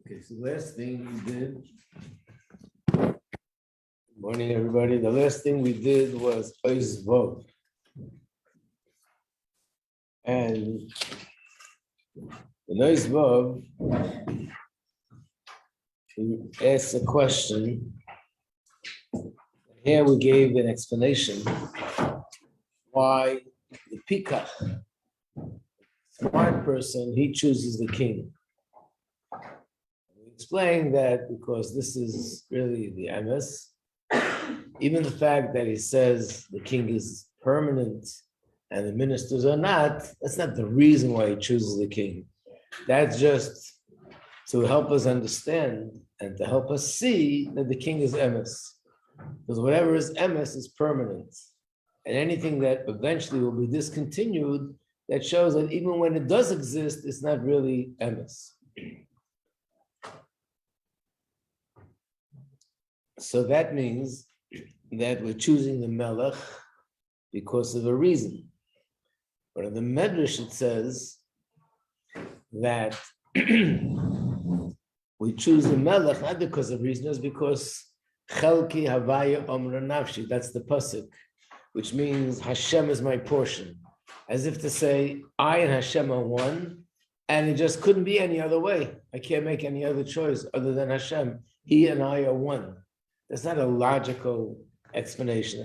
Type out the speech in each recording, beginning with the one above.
Okay, so the last thing we did, good morning everybody. The last thing we did was Ois Vov. And in Ois Vov, he asked a question. Here we gave an explanation why the Pikach, smart person, he chooses the king. We explained that because this is really the emes. Even the fact that he says the king is permanent and the ministers are not, that's not the reason why he chooses the king. That's just to help us understand and to help us see that the king is emes. Because whatever is emes is permanent. And anything that eventually will be discontinued, that shows that even when it does exist, it's not really emes. So that means that we're choosing the melech because of a reason. But in the Medrash it says that we choose the melech not because of reason, it's because chelki havaya omra nafshi, that's the pasuk, which means Hashem is my portion. As if to say, I and Hashem are one, and it just couldn't be any other way. I can't make any other choice other than Hashem. He and I are one. That's not a logical explanation.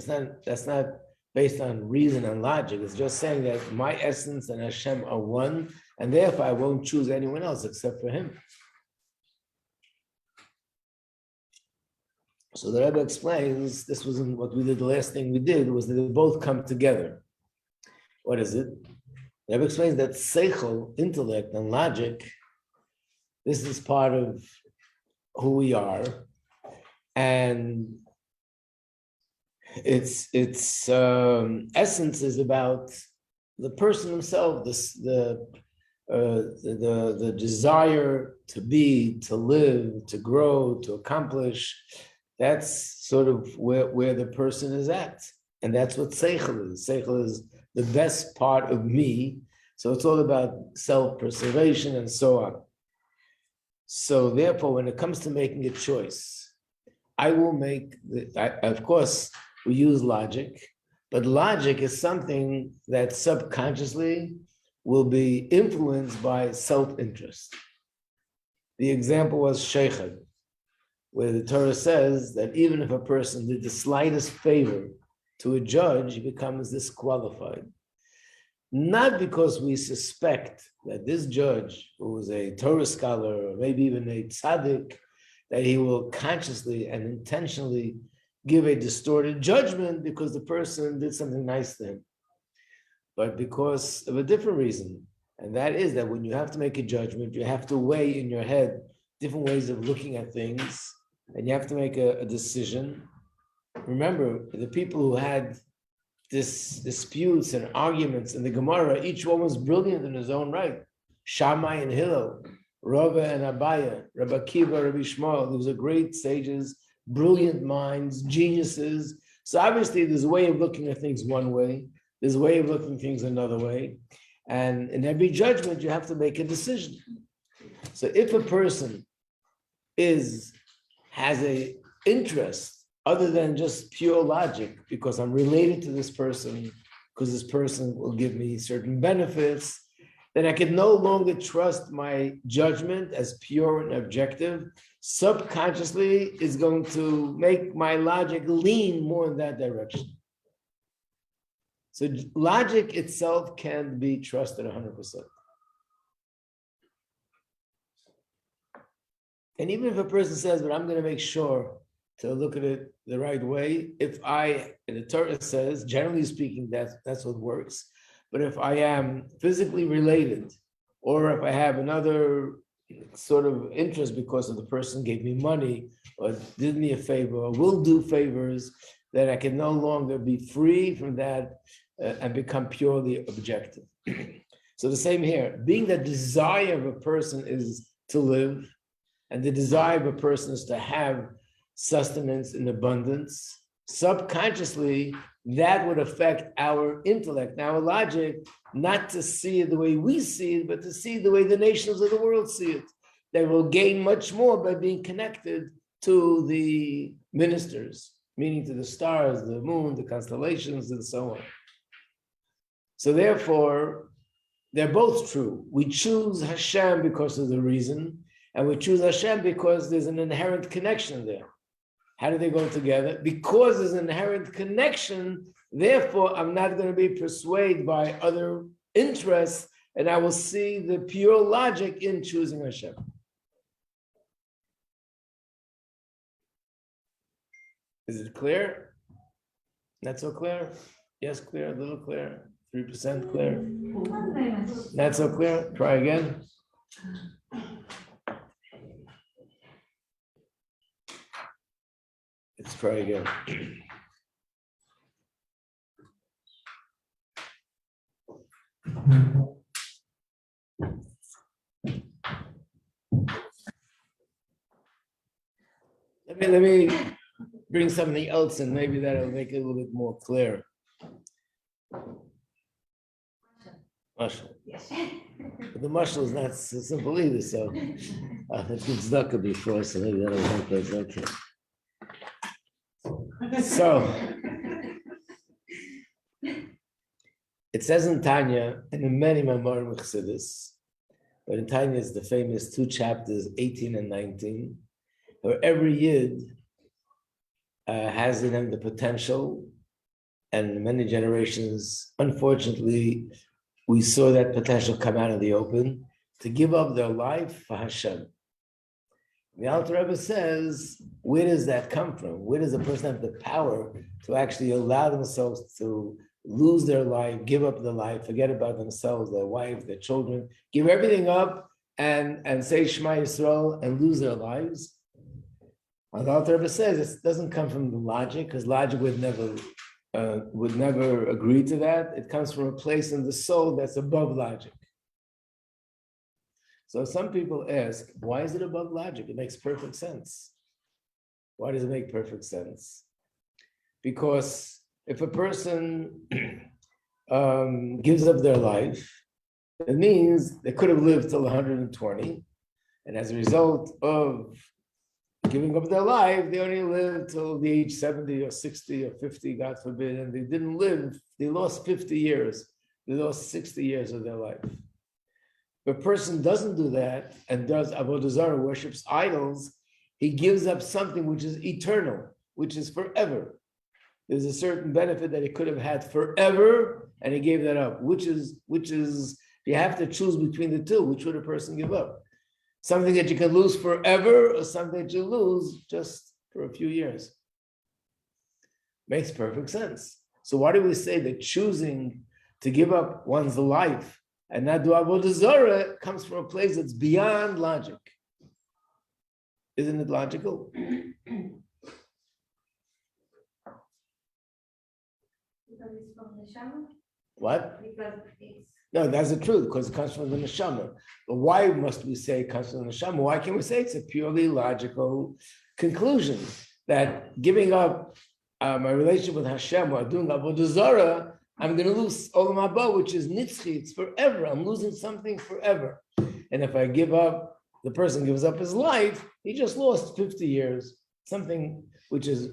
That's not based on reason and logic. It's just saying that my essence and Hashem are one, and therefore I won't choose anyone else except for him. So the Rebbe explains, this wasn't what we did, the last thing we did was that they both come together. What is it? The Rebbe explains that seichel, intellect, and logic, this is part of who we are. And its essence is about the person himself, the desire to be, to live, to grow, to accomplish. That's sort of where the person is at. And that's what seichel is. Seichel is the best part of me. So it's all about self-preservation and so on. So therefore, when it comes to making a choice, I will make, of course, we use logic, but logic is something that subconsciously will be influenced by self-interest. The example was sheikhad, where the Torah says that even if a person did the slightest favor to a judge, he becomes disqualified. Not because we suspect that this judge, who was a Torah scholar, or maybe even a tzaddik, that he will consciously and intentionally give a distorted judgment because the person did something nice to him, but because of a different reason. And that is that when you have to make a judgment, you have to weigh in your head different ways of looking at things, and you have to make a decision. Remember, the people who had disputes and arguments in the Gemara, each one was brilliant in his own right. Shammai and Hillel, Rava and Abaya, Rabbi Akiva, Rabbi Shmuel, these are great sages, brilliant minds, geniuses. So obviously there's a way of looking at things one way, there's a way of looking at things another way. And in every judgment, you have to make a decision. So if a person has a interest other than just pure logic, because I'm related to this person, because this person will give me certain benefits, then I can no longer trust my judgment as pure and objective. Subconsciously is going to make my logic lean more in that direction. So logic itself can be trusted 100%. And even if a person says, but I'm going to make sure to look at it the right way, and the Torah says, generally speaking, that's what works. But if I am physically related, or if I have another sort of interest because of the person gave me money, or did me a favor, or will do favors, then I can no longer be free from that and become purely objective. So the same here, being the desire of a person is to live, and the desire of a person is to have sustenance in abundance, subconsciously, that would affect our intellect, our logic, not to see it the way we see it, but to see it the way the nations of the world see it. they will gain much more by being connected to the ministers, meaning to the stars, the moon, the constellations, and so on. So therefore, they're both true. We choose Hashem because of the reason, and we choose Hashem because there's an inherent connection there. How do they go together? Because there's an inherent connection, therefore I'm not going to be persuaded by other interests, and I will see the pure logic in choosing Hashem. Is it clear? Not so clear? Yes, clear, a little clear, 3% clear. Not so clear? Try again. Let's try again. Let me bring something else and maybe that'll make it a little bit more clear. Mushal. The mushal is not so simple either, so it's been tzedakah before, so maybe that'll make us okay. So it says in Tanya, and in many Mamorim Chassidus, but in Tanya is the famous 2 chapters, 18 and 19, where every Yid has in him the potential, and many generations, unfortunately, we saw that potential come out in the open to give up their life for Hashem. The Alter Rebbe says, where does that come from? Where does a person have the power to actually allow themselves to lose their life, give up their life, forget about themselves, their wife, their children, give everything up and say Shema Yisrael and lose their lives? And the Alter Rebbe says it doesn't come from the logic, because logic would never agree to that. It comes from a place in the soul that's above logic. So some people ask, why is it above logic? It makes perfect sense. Why does it make perfect sense? Because if a person gives up their life, it means they could have lived till 120, and as a result of giving up their life, they only lived till the age 70 or 60 or 50, God forbid, and they didn't live, they lost 50 years, they lost 60 years of their life. If a person doesn't do that and does Avodah Zarah, worships idols, he gives up something which is eternal, which is forever. There's a certain benefit that he could have had forever, and he gave that up, which is you have to choose between the two. Which would a person give up? Something that you can lose forever, or something that you lose just for a few years? Makes perfect sense. So why do we say that choosing to give up one's life and not do Avodah Zarah comes from a place that's beyond logic? Isn't it logical? Because it's from the Neshama? What? Because it's... No, that's the truth, because it comes from the neshama. But why must we say it comes from the neshama? Why can't we say it's a purely logical conclusion that giving up my relationship with Hashem or doing Avodah Zarah, I'm going to lose Olam Haba, which is nitzchi, it's forever. I'm losing something forever. And if I give up, the person gives up his life, he just lost 50 years, something which is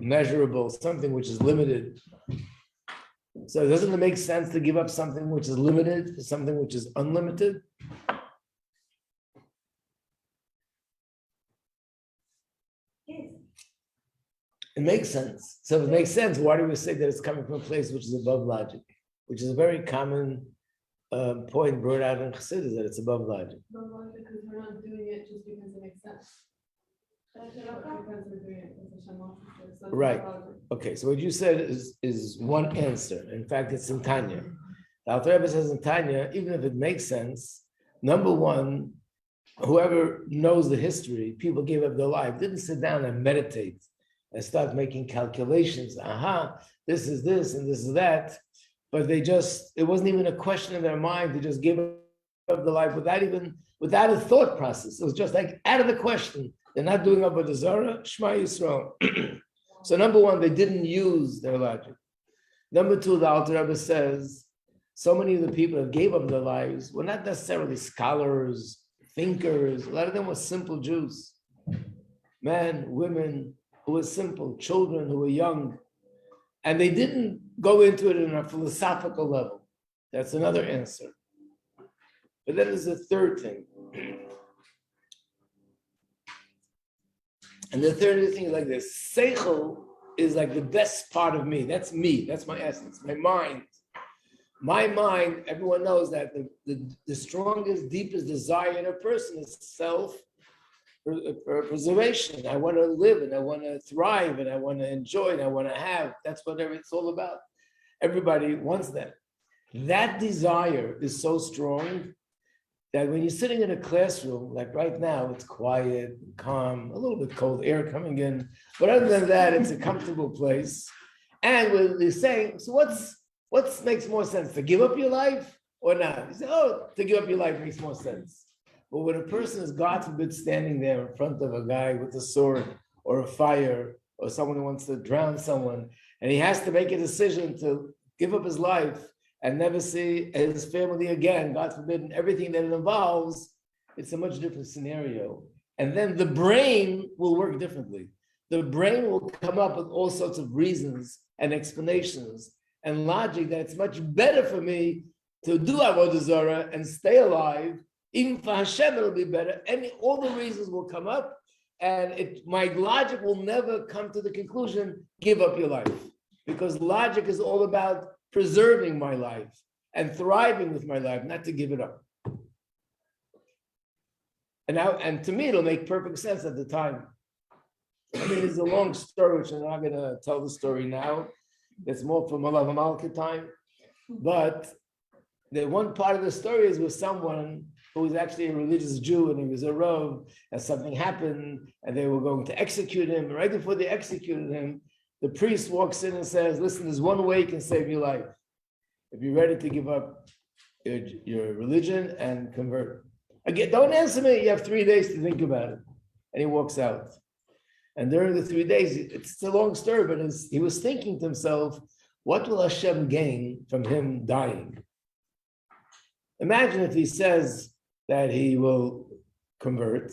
measurable, something which is limited. So doesn't it make sense to give up something which is limited for something which is unlimited? Yes. It makes sense. So if it makes sense, why do we say that it's coming from a place which is above logic? Which is a very common point brought out in Chassidus, that it's above logic. Above logic, because we're not doing it just because it makes sense. Because we're doing it because Hashem wants us to. So it's Right. above logic. Okay, so what you said is one answer. In fact, it's in Tanya. The Alter Rebbe says in Tanya, even if it makes sense, number one, whoever knows the history, people gave up their life, didn't sit down and meditate and start making calculations. This is this and this is that. But it wasn't even a question in their mind. They just gave up the life without a thought process. It was just like out of the question. They're not doing Avodah Zarah, Shema Yisrael. So number one, they didn't use their logic. Number two, the Alter Rebbe says, so many of the people that gave up their lives were not necessarily scholars, thinkers. A lot of them were simple Jews. Men, women who were simple, children who were young. And they didn't go into it in a philosophical level. That's another answer. But then there's a third thing. And the third thing is like this. Seichel is like the best part of me. That's me. That's my essence, my mind. My mind, everyone knows that the strongest, deepest desire in a person is self-preservation. I want to live and I want to thrive and I want to enjoy and I want to have. That's what it's all about. Everybody wants that. That desire is so strong that when you're sitting in a classroom, like right now, it's quiet, calm, a little bit cold air coming in. But other than that, it's a comfortable place. And when they're saying, so what makes more sense, to give up your life or not? You say, oh, to give up your life makes more sense. But when a person is, God forbid, standing there in front of a guy with a sword or a fire or someone who wants to drown someone, and he has to make a decision to give up his life and never see his family again, God forbid, and everything that it involves, it's a much different scenario. And then the brain will work differently. The brain will come up with all sorts of reasons and explanations and logic that it's much better for me to do Avodah Zarah and stay alive. Even for Hashem, it'll be better. All the reasons will come up, and my logic will never come to the conclusion, give up your life. Because logic is all about preserving my life and thriving with my life, not to give it up. And to me, it'll make perfect sense at the time. I mean, it's a long story, which I'm not going to tell the story now. It's more from Malav Amalka time. But the one part of the story is with someone who was actually a religious Jew, and he was a Rav, and something happened, and they were going to execute him. And right before they executed him, the priest walks in and says, listen, there's one way you can save your life. If you're ready to give up your religion and convert. Again, don't answer me. You have 3 days to think about it. And he walks out. And during the 3 days, it's a long story, but he was thinking to himself, what will Hashem gain from him dying? Imagine if he says that he will convert.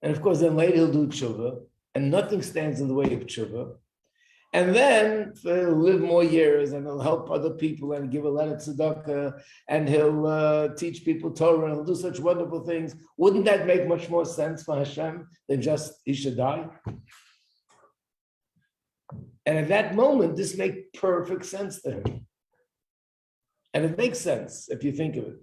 And of course, then later he'll do tshuva. And nothing stands in the way of tshuva. And then he'll live more years and he'll help other people and give a lot of tzedakah and he'll teach people Torah and he'll do such wonderful things. Wouldn't that make much more sense for Hashem than just he should die? And at that moment, this makes perfect sense to him. And it makes sense if you think of it.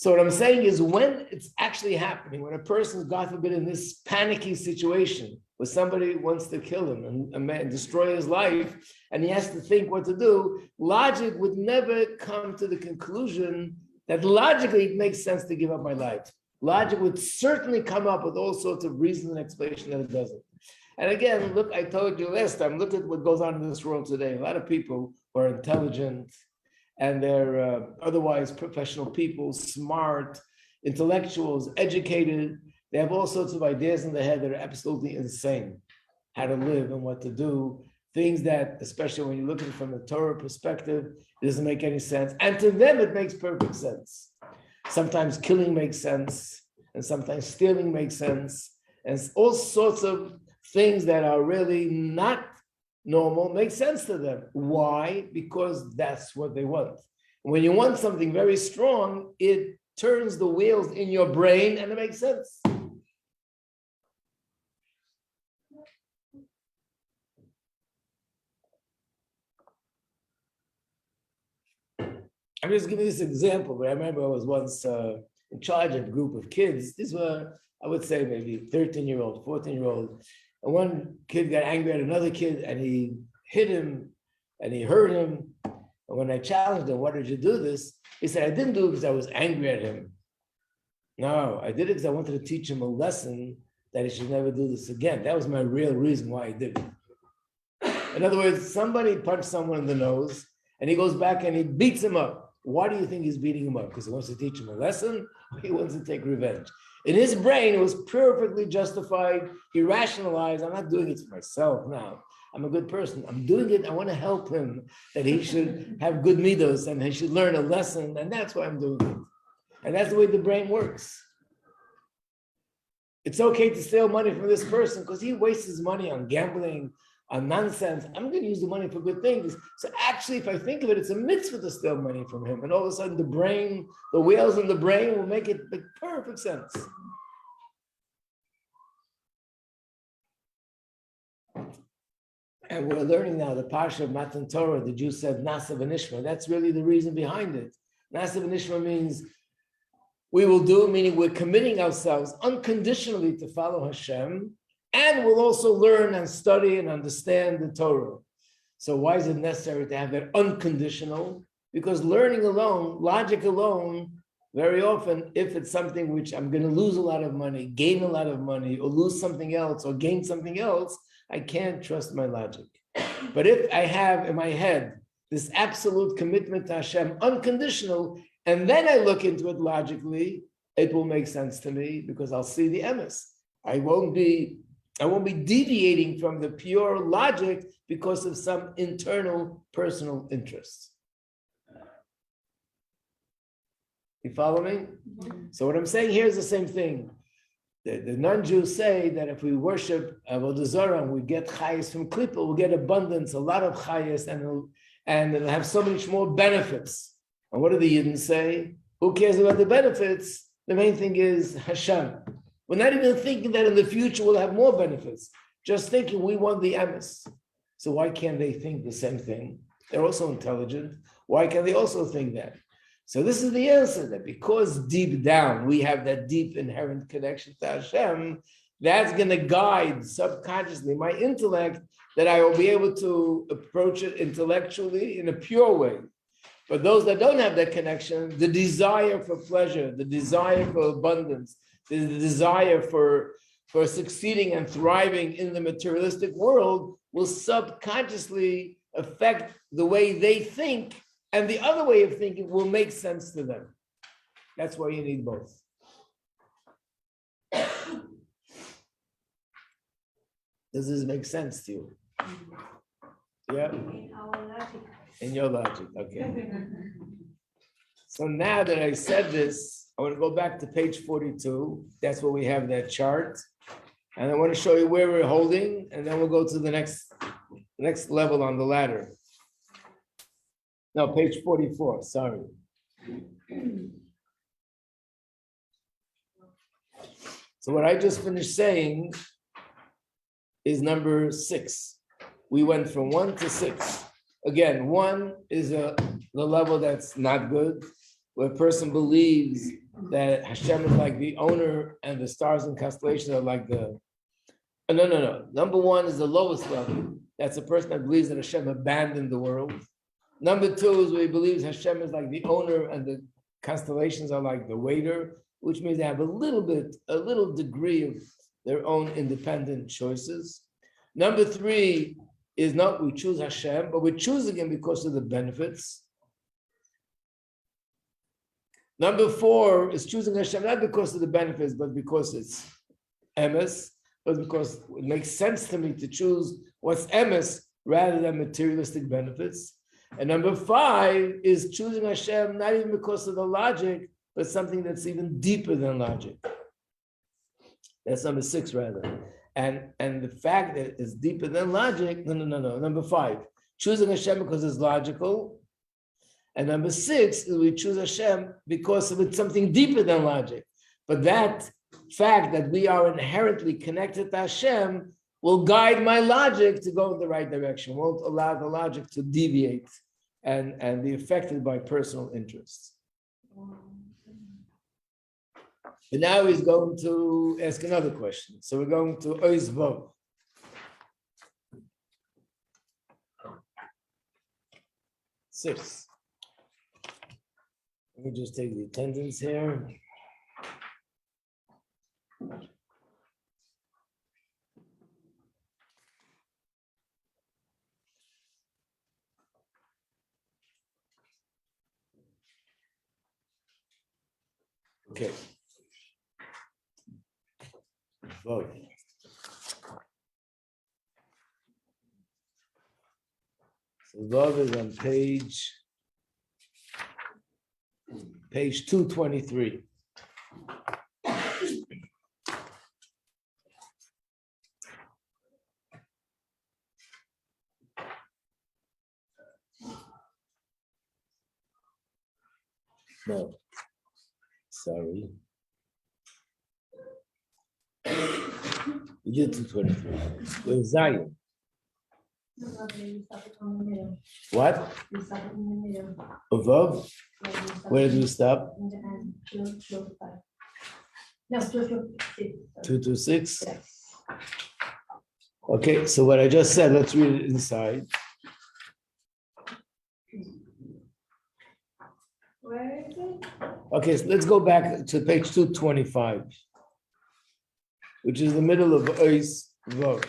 So what I'm saying is when it's actually happening, when a person is, God forbid, in this panicky situation where somebody wants to kill him and destroy his life, and he has to think what to do, logic would never come to the conclusion that logically it makes sense to give up my life. Logic would certainly come up with all sorts of reasons and explanation that it doesn't. And again, look, I told you last time, look at what goes on in this world today. A lot of people who are intelligent, and they're otherwise professional people, smart, intellectuals, educated. They have all sorts of ideas in their head that are absolutely insane. How to live and what to do. Things that, especially when you look at it from a Torah perspective, it doesn't make any sense. And to them, it makes perfect sense. Sometimes killing makes sense, and sometimes stealing makes sense. And all sorts of things that are really not normal makes sense to them. Why? Because that's what they want. When you want something very strong, it turns the wheels in your brain and it makes sense. I'm just giving this example, but I remember I was once in charge of a group of kids. These were, I would say, maybe 13-year-old, 14-year-old. And one kid got angry at another kid and he hit him and he hurt him. And when I challenged him, why did you do this? He said, I didn't do it because I was angry at him. No, I did it because I wanted to teach him a lesson that he should never do this again. That was my real reason why I did it. In other words, somebody punched someone in the nose and he goes back and he beats him up. Why do you think he's beating him up? Because he wants to teach him a lesson? Or he wants to take revenge? In his brain, it was perfectly justified. He rationalized, I'm not doing it for myself now. I'm a good person. I'm doing it. I want to help him, that he should have good midos and he should learn a lesson. And that's why I'm doing it. And that's the way the brain works. It's okay to steal money from this person because he wastes his money on gambling, on nonsense. I'm going to use the money for good things. So actually, if I think of it, it's a mitzvah to steal money from him. And all of a sudden, the brain, the wheels in the brain will make it make perfect sense. And we're learning now the Parsha of Matan Torah, the Jews said Nasa v'nishma. That's really the reason behind it. Nasa v'nishma means we will do, meaning we're committing ourselves unconditionally to follow Hashem, and we'll also learn and study and understand the Torah. So why is it necessary to have that unconditional? Because learning alone, logic alone, very often, if it's something which I'm going to lose a lot of money, gain a lot of money, or lose something else, or gain something else, I can't trust my logic. But if I have in my head this absolute commitment to Hashem, unconditional, and then I look into it logically, it will make sense to me because I'll see the emes. I won't be deviating from the pure logic because of some internal personal interest. You follow me? So what I'm saying here is the same thing. The non-Jews say that if we worship Avodah Zarah and we get chayes from Klippa, we'll get abundance, a lot of chayes, and it'll have so much more benefits. And what do the Yidden say? Who cares about the benefits? The main thing is Hashem. We're not even thinking that in the future we'll have more benefits. Just thinking we want the emes. So why can't they think the same thing? They're also intelligent. Why can't they also think that? So this is the answer, that because deep down we have that deep inherent connection to Hashem, that's going to guide subconsciously my intellect, that I will be able to approach it intellectually in a pure way. But those that don't have that connection, the desire for pleasure, the desire for abundance, the desire for succeeding and thriving in the materialistic world will subconsciously affect the way they think, and the other way of thinking will make sense to them. That's why you need both. Does this make sense to you? Yeah? In our logic. In your logic, okay. So now that I said this, I want to go back to page 42. That's where we have that chart. And I want to show you where we're holding, and then we'll go to the next level on the ladder. No, page 44, sorry. So what I just finished saying is number 6. We went from 1 to 6. Again, 1 is the level that's not good, where a person believes that Hashem is like the owner and the stars and constellations are like the... No. Number 1 is the lowest level. That's a person that believes that Hashem abandoned the world. Number 2 is where he believes Hashem is like the owner and the constellations are like the waiter, which means they have a little degree of their own independent choices. Number 3 is not we choose Hashem, but we're choosing him because of the benefits. Number 4 is choosing Hashem not because of the benefits, but because it's emes, but because it makes sense to me to choose what's emes rather than materialistic benefits. And number 5 is choosing Hashem not even because of the logic, but something that's even deeper than logic. That's number 6 rather. And the fact that it's deeper than logic, no. Number 5, choosing Hashem because it's logical. And number 6 is we choose Hashem because of it's something deeper than logic. But that fact that we are inherently connected to Hashem will guide my logic to go in the right direction, won't allow the logic to deviate and be affected by personal interests. But now he's going to ask another question. So we're going to Ois Vav. Six. Let me just take the attendance here. Okay. Vote. So love is on page page 223. No, sorry. You did 223. There's Zion. What? Above? Where do we stop? No, 226. Okay, so what I just said, let's read it inside. Where is it? Okay, so let's go back to page 225, which is the middle of Ois Vov.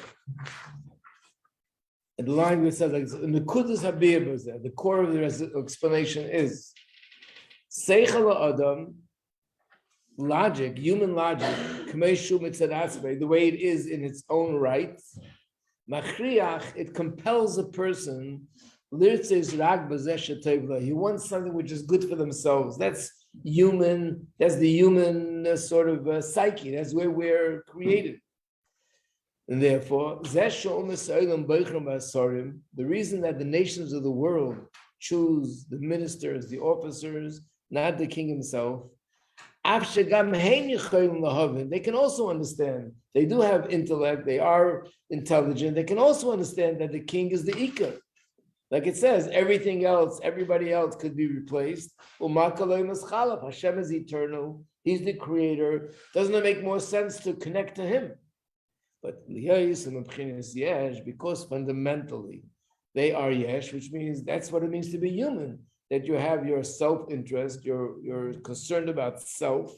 And the line which says, like, in the Kudus Habir, the core of the explanation is Seichel Adam, logic, human logic, the way it is in its own right, Machriach, it compels a person. He wants something which is good for themselves. That's human. That's the human sort of psyche. That's where we're created. And therefore, the reason that the nations of the world choose the ministers, the officers, not the king himself, they can also understand. They do have intellect. They are intelligent. They can also understand that the king is the Ikar. Like it says, everything else, everybody else could be replaced. Hashem is eternal. He's the creator. Doesn't it make more sense to connect to him? But because fundamentally they are yesh, which means that's what it means to be human, that you have your self-interest, you're concerned about self.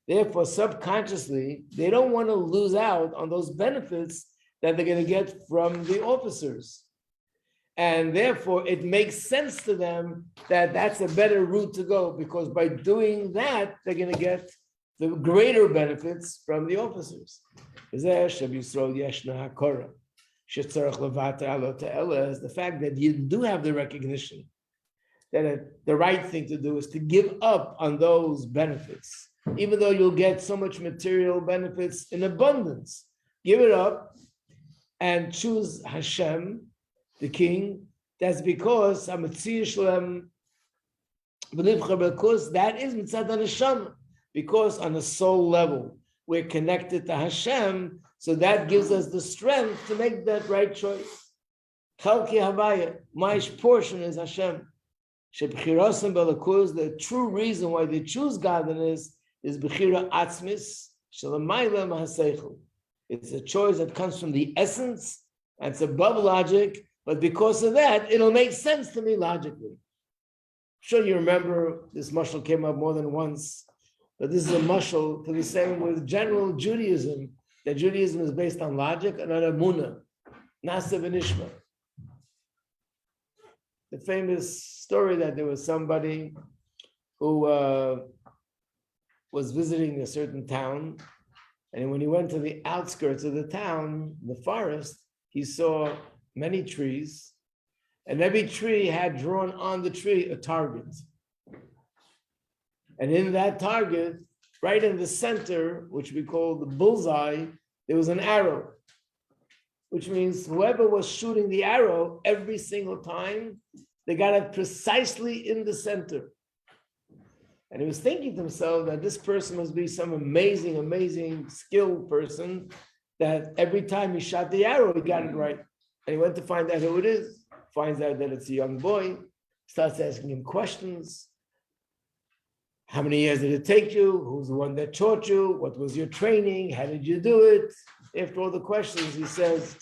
Therefore, subconsciously, they don't want to lose out on those benefits that they're going to get from the officers. And therefore, it makes sense to them that that's a better route to go, because by doing that, they're going to get the greater benefits from the officers. Is the fact that you do have the recognition that the right thing to do is to give up on those benefits. Even though you'll get so much material benefits in abundance, give it up and choose Hashem, the king. That's because that is mitzad Hashem. Because on a soul level, we're connected to Hashem, so that gives us the strength to make that right choice. Chalki Havaya, my portion is Hashem. The true reason why they choose godliness is bechira atzmis shalamayla mahaseichel. It's a choice that comes from the essence, and it's above logic, but because of that, it'll make sense to me logically. I'm sure you remember this mashal came up more than once, but this is a mashal to be saying with general Judaism, that Judaism is based on logic and on emunah, nasa v'nishma. The famous story that there was somebody who was visiting a certain town, and when he went to the outskirts of the town, the forest, he saw many trees, and every tree had drawn on the tree a target. And in that target, right in the center, which we call the bullseye, there was an arrow, which means whoever was shooting the arrow every single time, they got it precisely in the center. And he was thinking to himself that this person must be some amazing, amazing skilled person, that every time he shot the arrow, he got it right. And he went to find out who it is, finds out that it's a young boy, starts asking him questions. How many years did it take you? Who's the one that taught you? What was your training? How did you do it? After all the questions, he says,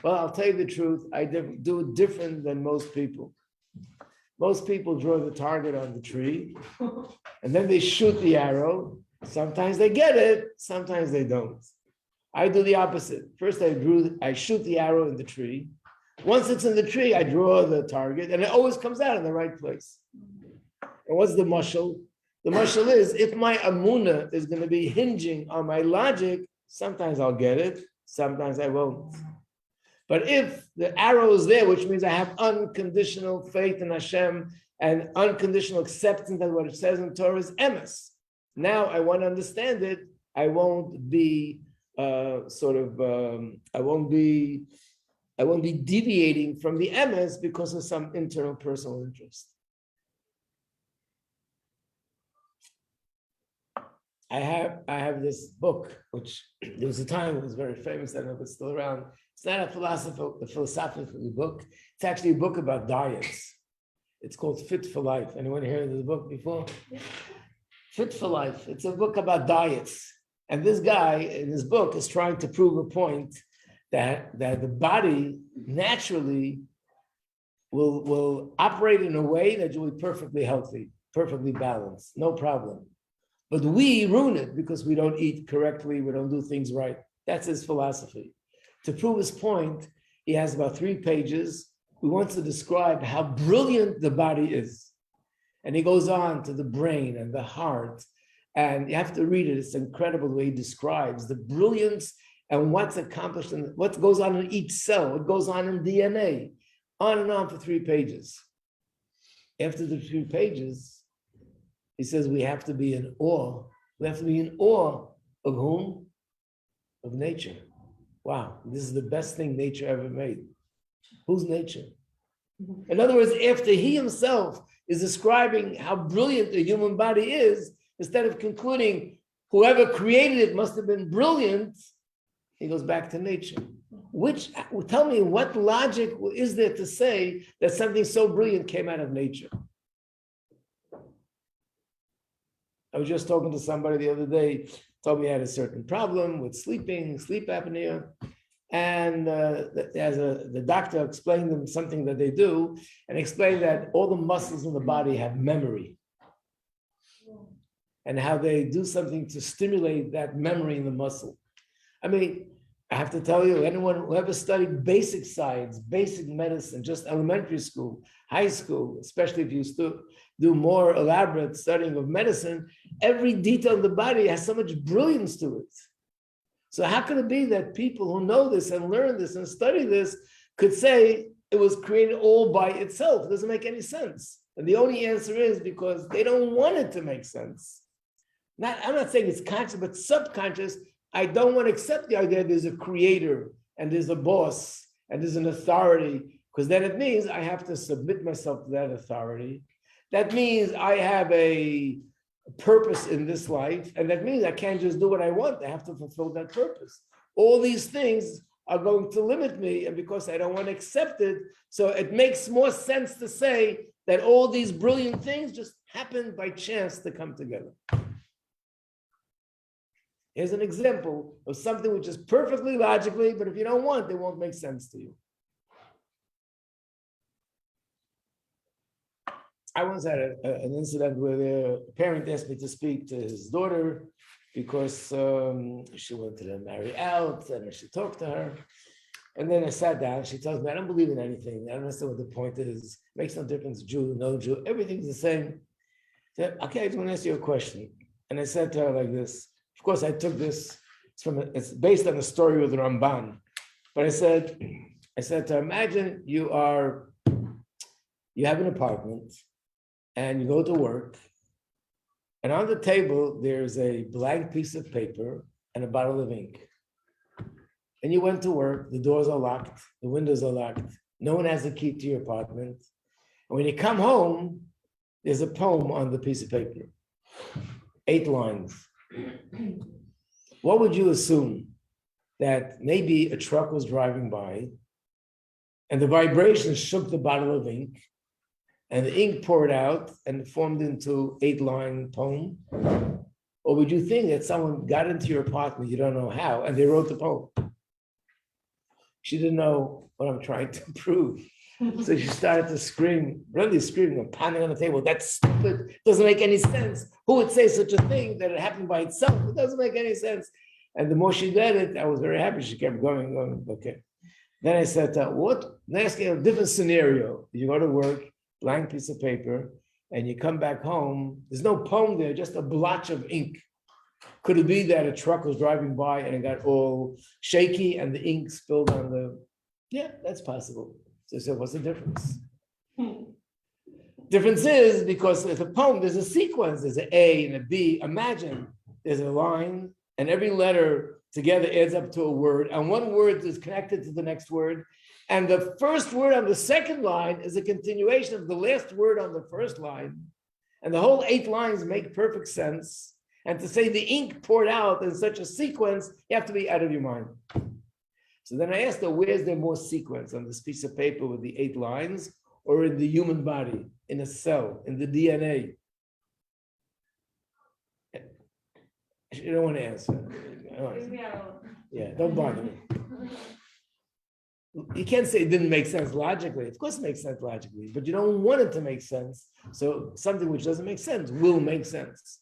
well, I'll tell you the truth. I do it different than most people. Most people draw the target on the tree, and then they shoot the arrow. Sometimes they get it, sometimes they don't. I do the opposite. First, I shoot the arrow in the tree. Once it's in the tree, I draw the target, and it always comes out in the right place. And what's the mashal? The mashal is, if my amunah is going to be hinging on my logic, sometimes I'll get it, sometimes I won't. But if the arrow is there, which means I have unconditional faith in Hashem and unconditional acceptance that what it says in Torah is emes. Now I want to understand it. I won't be I won't be deviating from the emes because of some internal personal interest. I have this book, which there was a time it was very famous. I don't know if it's still around. It's not a philosophical book. It's actually a book about diets. It's called Fit for Life. Anyone heard of this book before? Yeah. Fit for Life. It's a book about diets. And this guy in his book is trying to prove a point that the body naturally will operate in a way that you'll be perfectly healthy, perfectly balanced, no problem. But we ruin it because we don't eat correctly, we don't do things right. That's his philosophy. To prove his point, he has about 3 pages. He wants to describe how brilliant the body is. And he goes on to the brain and the heart. And you have to read it. It's incredible the way he describes the brilliance and what's accomplished and what goes on in each cell, what goes on in DNA, on and on for 3 pages. After the 3 pages, he says we have to be in awe. We have to be in awe of whom? Of nature. Wow, this is the best thing nature ever made. Who's nature? In other words, after he himself is describing how brilliant the human body is, instead of concluding whoever created it must have been brilliant, he goes back to nature. Tell me, what logic is there to say that something so brilliant came out of nature? I was just talking to somebody the other day, told me he had a certain problem with sleep apnea. And the doctor explained them something that they do and explained that all the muscles in the body have memory and how they do something to stimulate that memory in the muscle. I mean, I have to tell you, anyone who ever studied basic science, basic medicine, just elementary school, high school, especially if you do more elaborate studying of medicine, every detail of the body has so much brilliance to it. So how could it be that people who know this and learn this and study this could say it was created all by itself? It doesn't make any sense. And the only answer is because they don't want it to make sense. I'm not saying it's conscious, but subconscious. I don't want to accept the idea there's a creator and there's a boss and there's an authority, because then it means I have to submit myself to that authority. That means I have a purpose in this life, and that means I can't just do what I want. I have to fulfill that purpose. All these things are going to limit me, and because I don't want to accept it, so it makes more sense to say that all these brilliant things just happen by chance to come together. Here's an example of something which is perfectly logically, but if you don't want, it won't make sense to you. I once had an incident where a parent asked me to speak to his daughter because she wanted to marry out, and I should talk to her. And then I sat down. She tells me, I don't believe in anything. I don't understand what the point is. It makes no difference, Jew, no Jew. Everything's the same. I said, okay, I just want to ask you a question. And I said to her like this. Of course, I took this, it's based on a story with Ramban. But I said to her, imagine you have an apartment and you go to work, and on the table, there's a blank piece of paper and a bottle of ink. And you went to work, the doors are locked, the windows are locked, no one has a key to your apartment. And when you come home, there's a poem on the piece of paper, 8 lines. What would you assume? That maybe a truck was driving by and the vibration shook the bottle of ink and the ink poured out and formed into 8-line poem? Or would you think that someone got into your apartment, you don't know how, and they wrote the poem? She didn't know what I'm trying to prove. So she started to scream, really screaming and pounding on the table. That's stupid. Doesn't make any sense. Who would say such a thing that it happened by itself? It doesn't make any sense. And the more she did it, I was very happy. She kept going. Okay. Then I said, let's get a different scenario. You go to work, blank piece of paper, and you come back home. There's no poem there, just a blotch of ink. Could it be that a truck was driving by and it got all shaky and the ink spilled on the Yeah, that's possible. So what's the difference? Difference is because if a poem, there's a sequence, there's an A and a B. Imagine there's a line, and every letter together adds up to a word, and one word is connected to the next word. And the first word on the second line is a continuation of the last word on the first line. And the whole 8 lines make perfect sense. And to say the ink poured out in such a sequence, you have to be out of your mind. So then I asked her, where's there more sequence on this piece of paper with the 8 lines, or in the human body, in a cell, in the DNA? You don't want to answer. Yeah, don't bother me. You can't say it didn't make sense logically. Of course it makes sense logically, but you don't want it to make sense. So something which doesn't make sense will make sense.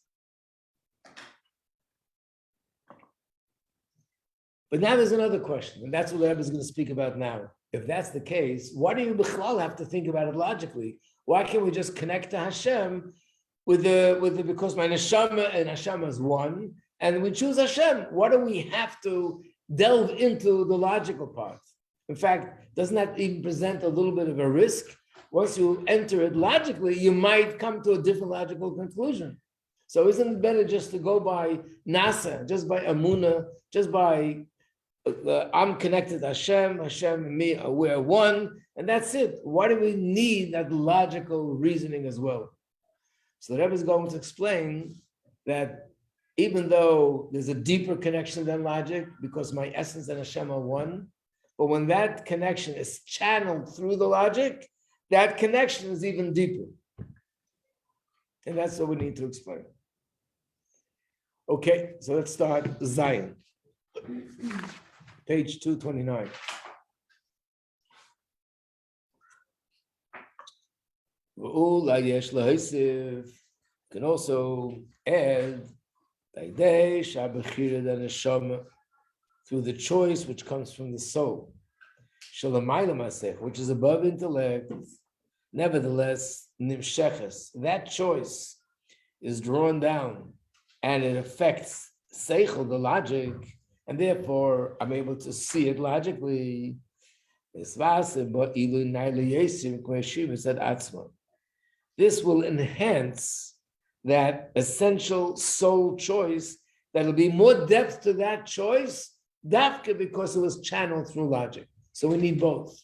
But now there's another question, and that's what the Rebbe is going to speak about now. If that's the case, why do you b'chlal have to think about it logically? Why can't we just connect to Hashem with the because my neshama and Hashem is one, and we choose Hashem? Why do we have to delve into the logical part? In fact, doesn't that even present a little bit of a risk? Once you enter it logically, you might come to a different logical conclusion. So isn't it better just to go by Nasa, just by Amunah, just by I'm connected to Hashem, Hashem and me, we're one, and that's it. Why do we need that logical reasoning as well? So the Rebbe is going to explain that even though there's a deeper connection than logic, because my essence and Hashem are one, but when that connection is channeled through the logic, that connection is even deeper. And that's what we need to explain. Okay, so let's start Zion. Page 229. Can also add through the choice which comes from the soul, which is above intellect. Nevertheless, that choice is drawn down and it affects seichel, the logic, and therefore I'm able to see it logically. This will enhance that essential soul choice. That'll be more depth to that choice, dafka, because it was channeled through logic. So we need both.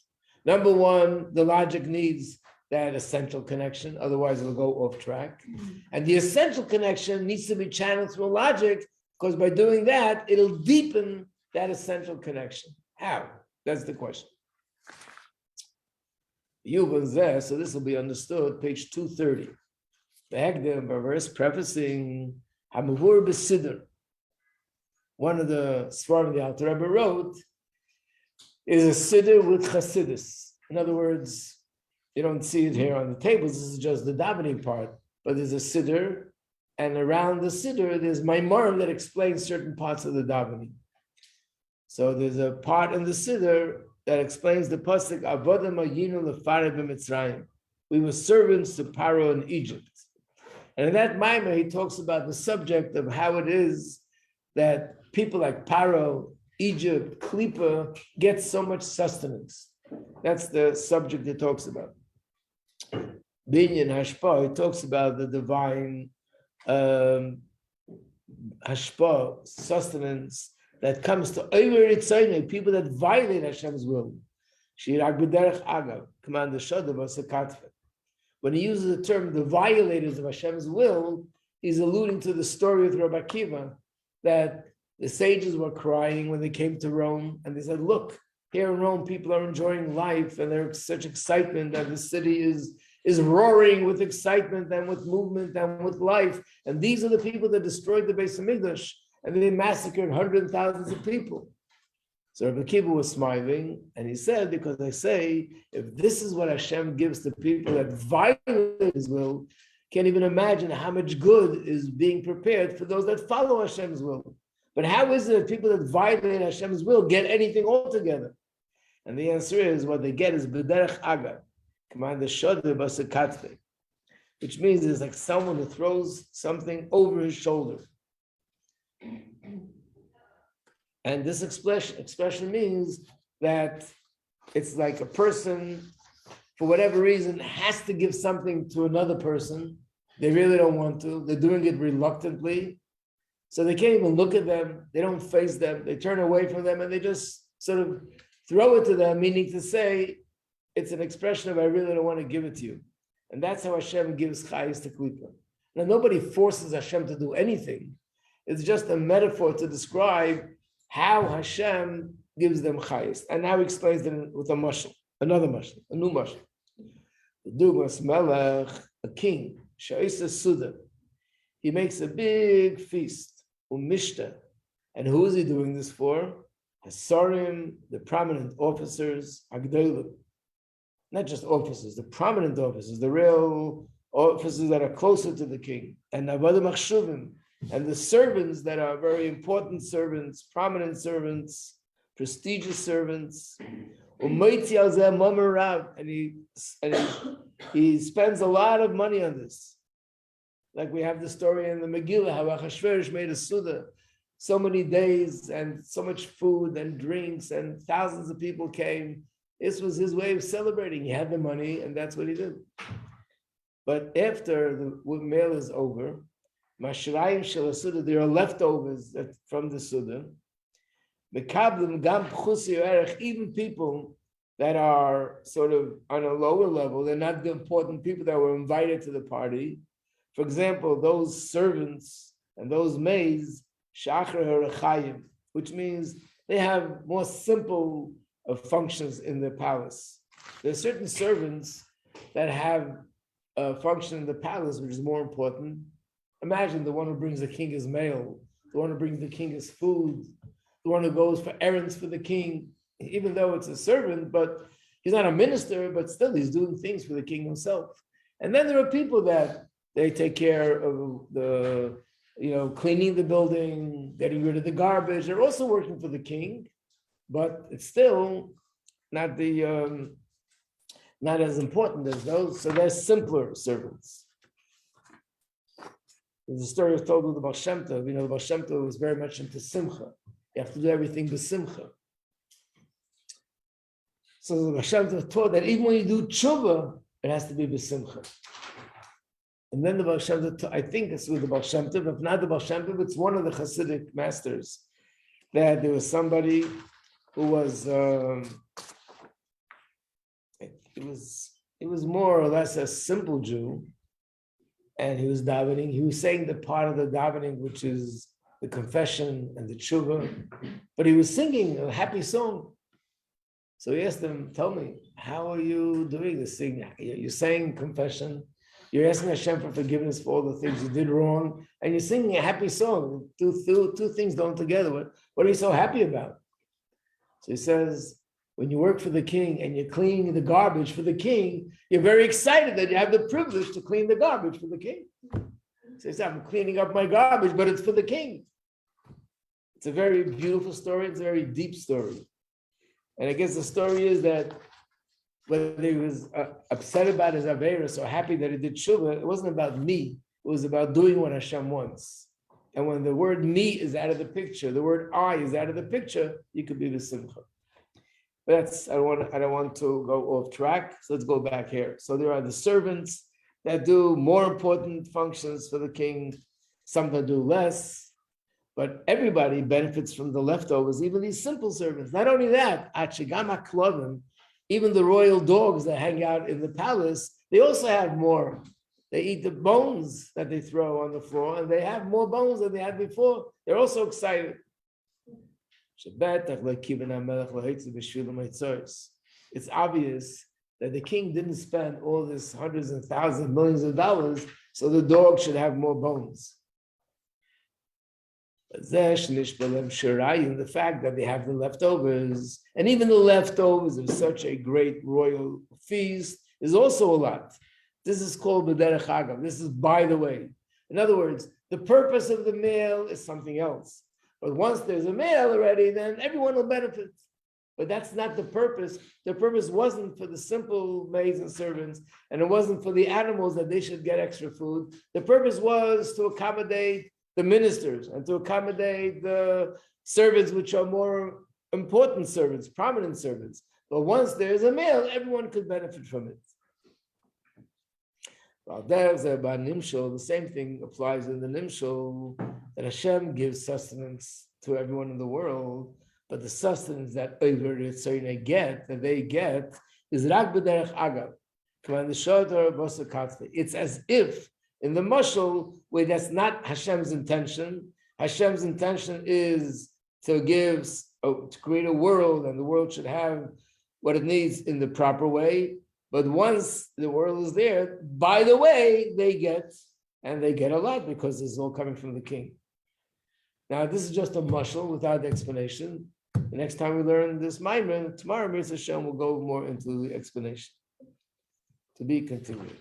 Number one, the logic needs that essential connection, otherwise it'll go off track. And the essential connection needs to be channeled through logic, because by doing that, it'll deepen that essential connection. How? That's the question. So this will be understood, page 230. The Hegder, verse prefacing Hamavur B'Siddur. One of the Svarim the Alter Rebbe wrote is a Siddur with Chassidus. In other words, you don't see it here on the tables, this is just the davening part, but there's a Siddur, and around the Siddur, there's Maimarim that explains certain parts of the davening. So there's a part in the Siddur that explains the pasuk Avodah Mayinu Lefare b'Mitzrayim. We were servants to Paro in Egypt. And in that Maimah, he talks about the subject of how it is that people like Paro, Egypt, Klippa get so much sustenance. That's the subject he talks about. Binyan Hashpah, he talks about the divine Hashpah, sustenance, that comes to people that violate Hashem's will. When he uses the term the violators of Hashem's will, he's alluding to the story with Rabbi Akiva, that the sages were crying when they came to Rome, and they said, look, here in Rome, people are enjoying life, and there's such excitement that the city is roaring with excitement and with movement and with life. And these are the people that destroyed the Beis Hamikdash, and they massacred hundreds of thousands of people. So Rabbi Akiva was smiling, and he said, because I say, if this is what Hashem gives to people that violate His will, can't even imagine how much good is being prepared for those that follow Hashem's will. But how is it that people that violate Hashem's will get anything altogether? And the answer is, what they get is b'derech aga, command the shodeh b'sekatve, which means it's like someone who throws something over his shoulder. And this expression means that it's like a person, for whatever reason, has to give something to another person. They really don't want to. They're doing it reluctantly. So they can't even look at them. They don't face them. They turn away from them and they just sort of throw it to them, meaning to say, it's an expression of, I really don't want to give it to you. And that's how Hashem gives chayis to klipa. Now, nobody forces Hashem to do anything. It's just a metaphor to describe how Hashem gives them chayis. And now he explains it with a mashal, another mashal, a new mashal. The Dugas Melech, a king, Sha'isa Suda. He makes a big feast, umishta. And who is he doing this for? Hasarim, the prominent officers, Agdolim. Not just officers, the prominent officers, the real officers that are closer to the king. And Navada Machshuvim, and the servants that are very important servants, prominent servants, prestigious servants. And he spends a lot of money on this. Like we have the story in the Megillah, how Achashverosh made a Suda, so many days and so much food and drinks and thousands of people came. This was his way of celebrating. He had the money and that's what he did. But after the meal is over, Mashrayim Shel Suda, there are leftovers from the Suda. Even people that are sort of on a lower level, they're not the important people that were invited to the party. For example, those servants and those maids, which means they have more simple functions in the palace. There are certain servants that have a function in the palace which is more important. Imagine the one who brings the king his mail, the one who brings the king his food, the one who goes for errands for the king, even though it's a servant, but he's not a minister, but still he's doing things for the king himself. And then there are people that they take care of the, cleaning the building, getting rid of the garbage. They're also working for the king, but it's still not not as important as those. So they're simpler servants. There's a story told with the Baal Shem Tov. The Baal Shem Tov was very much into simcha. You have to do everything with simcha. So the Baal Shem Tov taught that even when you do tshuva, it has to be b'simcha. And then the Baal Shem Tov, I think it's with the Baal Shem Tov, if not the Baal Shem Tov, it's one of the Hasidic masters, that there was somebody who was, he was more or less a simple Jew, and he was davening. He was saying the part of the davening, which is the confession and the tshuva, but he was singing a happy song. So he asked him, tell me, how are you doing this thing? You're saying confession, you're asking Hashem for forgiveness for all the things you did wrong, and you're singing a happy song. Two things going together. What are you so happy about? So he says, when you work for the king and you're cleaning the garbage for the king, you're very excited that you have the privilege to clean the garbage for the king. So he said, I'm cleaning up my garbage, but it's for the king. It's a very beautiful story. It's a very deep story. And I guess the story is that whether he was upset about his Averis or happy that he did Shuvah, it wasn't about me. It was about doing what Hashem wants. And when the word me is out of the picture, the word I is out of the picture, you could be the simcha. But I don't want to go off track. So let's go back here. So there are the servants that do more important functions for the king, some that do less. But everybody benefits from the leftovers, even these simple servants. Not only that, Achigama Klovim, even the royal dogs that hang out in the palace, they also have more. They eat the bones that they throw on the floor, and they have more bones than they had before. They're also excited. It's obvious that the king didn't spend all this hundreds and thousands, millions of dollars, so the dog should have more bones. The fact that they have the leftovers, and even the leftovers of such a great royal feast is also a lot. This is called b'derech hagav. This is by the way. In other words, the purpose of the meal is something else. But once there's a meal already, then everyone will benefit. But that's not the purpose. The purpose wasn't for the simple maids and servants, and it wasn't for the animals that they should get extra food. The purpose was to accommodate the ministers and to accommodate the servants, which are more important servants, prominent servants. But once there is a meal, everyone could benefit from it. The same thing applies in the Nimshul, that Hashem gives sustenance to everyone in the world, but the sustenance that they get, is Rak B'derech Agav. It's as if in the mashal, where that's not Hashem's intention. Hashem's intention is to create a world, and the world should have what it needs in the proper way. But once the world is there, by the way, they get a lot because this is all coming from the king. Now, this is just a mashal without explanation. The next time we learn this Maimon, tomorrow, Mirza Hashem will go more into the explanation. To be continued.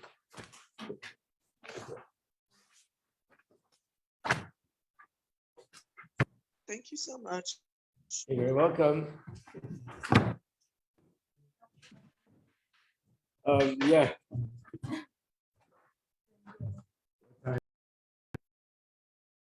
Thank you so much. You're very welcome. Yeah.